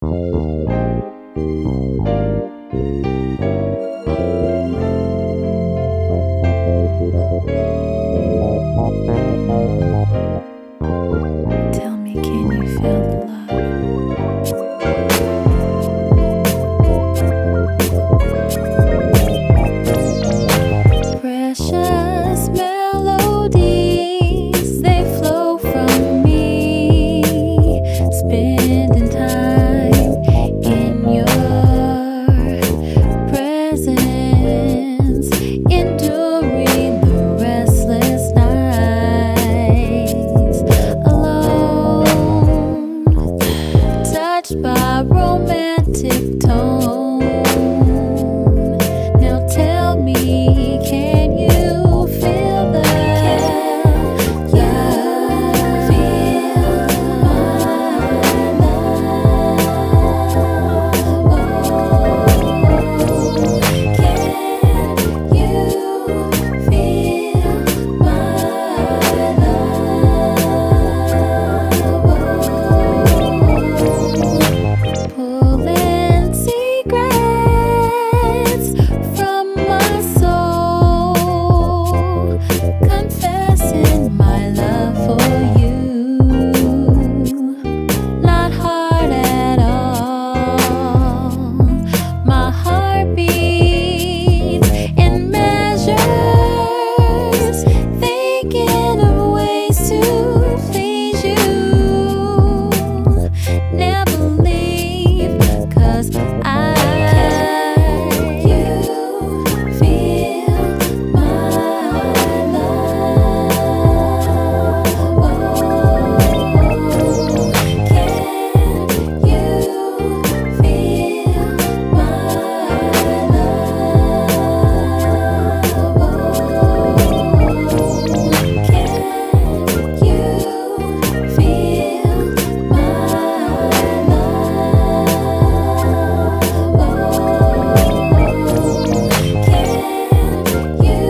Tell me, can you feel the love? Precious melodies, they flow from me, spending time in your presence, enduring the restless nights alone, touched by romantic tone. Now tell me, can you feel that? You feel my pulling secrets from my soul, confessing my love for you. Not hard at all. My heart beats in measures, thinking of ways to please you. Never leave, 'cause you feel my love. Can you feel my love? Can you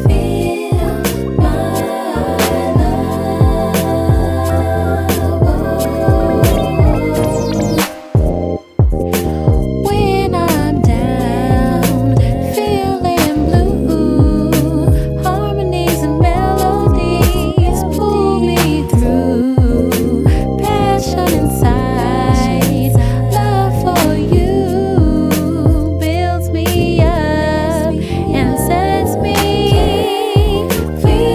feel my when I'm down, feeling blue, harmonies and melodies pull me through. Passion inside, love for you builds me up and sets me free.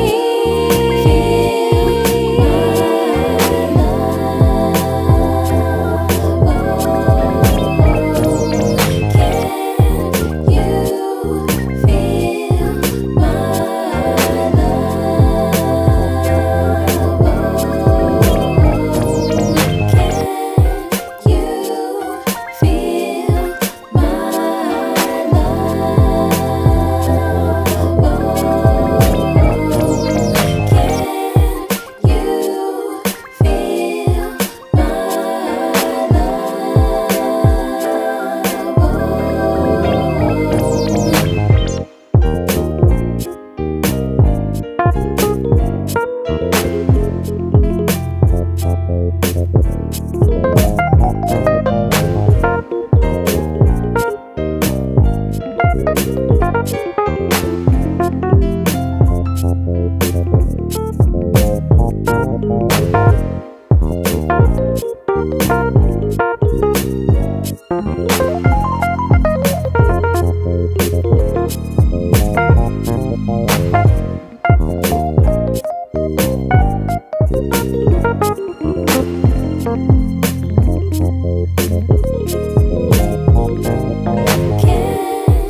Can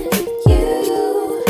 you